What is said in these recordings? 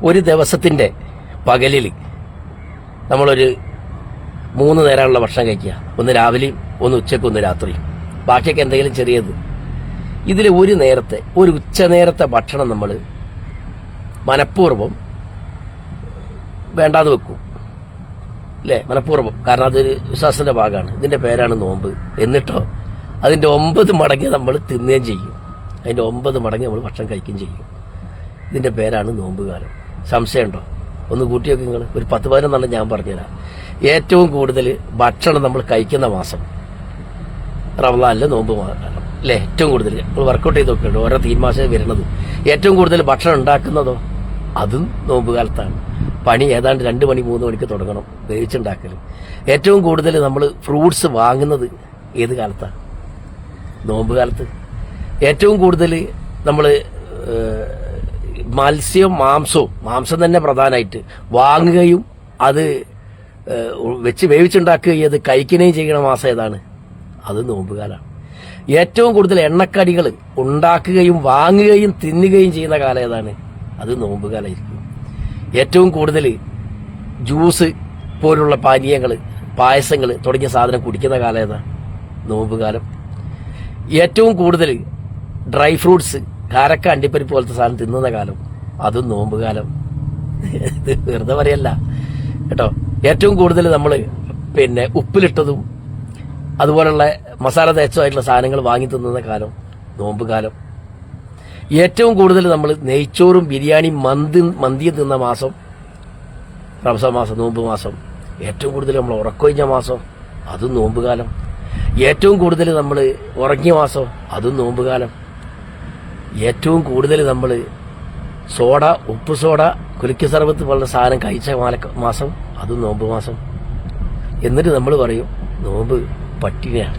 ഒരു ദിവസത്തിന്റെ പകലിൽ നമ്മളൊരു 3 നേരമുള്ള ഭക്ഷണം കഴിക്കുക. ഒന്ന് രാവിലെയും ഒന്ന് ഉച്ചയ്ക്കും ഒന്ന് രാത്രിയും, ബാക്കിയൊക്കെ എന്തെങ്കിലും ചെറിയത്. ഇതിൽ ഒരു നേരത്തെ ഒരു ഉച്ചനേരത്തെ ഭക്ഷണം നമ്മൾ മനഃപൂർവ്വം വേണ്ടാന്ന് വെക്കും അല്ലേ? മനഃപൂർവ്വം. കാരണം അതൊരു വിശ്വാസത്തിന്റെ ഭാഗമാണ്. ഇതിന്റെ പേരാണ് നോമ്പ്. എന്നിട്ടോ അതിന്റെ 9 മടങ്ങ് നമ്മൾ തിന്നുകയും ചെയ്യും. അതിന്റെ 9 മടങ്ങ് നമ്മൾ ഭക്ഷണം കഴിക്കുകയും ചെയ്യും. ഇതിന്റെ പേരാണ് നോമ്പ് കാലം. സംശയമുണ്ടോ? ഒന്ന് കൂട്ടി നോക്കി നിങ്ങൾ. ഒരു 10-11 ഞാൻ പറഞ്ഞുതരാം. ഏറ്റവും കൂടുതൽ ഭക്ഷണം നമ്മൾ കഴിക്കുന്ന മാസം റമദാനിലെ നോമ്പ് കാലം അല്ലേ? ഏറ്റവും കൂടുതൽ നമ്മൾ വർക്കൗട്ട് ചെയ്ത് നോക്കിയുണ്ട് ഓരോ തീരുമാനം വരുന്നത്. ഏറ്റവും കൂടുതൽ ഭക്ഷണം ഉണ്ടാക്കുന്നതോ അതും നോമ്പ് കാലത്താണ്. പണി ഏതാണ്ട് 2 മണി 3 മണിക്ക് തുടങ്ങണം വേവിച്ചുണ്ടാക്കൽ. ഏറ്റവും കൂടുതൽ നമ്മൾ ഫ്രൂട്ട്സ് വാങ്ങുന്നത് ഏത് കാലത്താണ്? നോമ്പ് കാലത്ത്. ഏറ്റവും കൂടുതൽ നമ്മൾ മത്സ്യവും മാംസം തന്നെ പ്രധാനമായിട്ട് വാങ്ങുകയും അത് വെച്ച് വേവിച്ചുണ്ടാക്കുകയും അത് കഴിക്കുകയും ചെയ്യണ മാസം ഏതാണ്? അത് നോമ്പുകാലാണ്. ഏറ്റവും കൂടുതൽ എണ്ണക്കടികൾ ഉണ്ടാക്കുകയും വാങ്ങുകയും തിന്നുകയും ചെയ്യുന്ന കാലം ഏതാണ്? അത് നോമ്പുകാലമായിരിക്കും. ഏറ്റവും കൂടുതൽ ജ്യൂസ് പോലുള്ള പാനീയങ്ങൾ, പായസങ്ങൾ തുടങ്ങിയ സാധനം കുടിക്കുന്ന കാലം ഏതാണ്? നോമ്പുകാലം. ഏറ്റവും കൂടുതൽ ഡ്രൈ ഫ്രൂട്ട്സ്, കാരക്ക, അണ്ടിപ്പരിപ്പ് പോലത്തെ സാധനം തിന്നുന്ന കാലം, അതും നോമ്പുകാലം. ഇത് വെറുതെ പറയല്ല കേട്ടോ. ഏറ്റവും കൂടുതൽ നമ്മൾ ഉപ്പിലിട്ടതും അതുപോലുള്ള മസാല തേച്ചമായിട്ടുള്ള സാധനങ്ങൾ വാങ്ങി തിന്നുന്ന കാലം നോമ്പുകാലം. ഏറ്റവും കൂടുതൽ നമ്മൾ നെയ്ച്ചോറും ബിരിയാണി മന്തിയും തിന്ന മാസം റംസാൻ മാസം, നോമ്പ് മാസം. ഏറ്റവും കൂടുതൽ നമ്മൾ ഉറക്കൊഴിഞ്ഞ മാസം, അതും നോമ്പുകാലം. ഏറ്റവും കൂടുതൽ നമ്മൾ ഉറങ്ങിയ മാസം, അതും നോമ്പുകാലം. ഏറ്റവും കൂടുതൽ നമ്മൾ സോഡ, ഉപ്പ് സോഡ, കുലുക്കി സർബത്ത് പോലുള്ള സാധനം കഴിച്ച മാസം, അതും നോമ്പ് മാസം. എന്നിട്ട് നമ്മൾ പറയും നോമ്പ് പട്ടിണിയാണ്,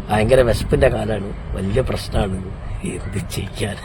ഭയങ്കര വിശപ്പിന്റെ കാലമാണ്, വലിയ പ്രശ്നമാണ്, എന്ത് ചെയ്യാൻ.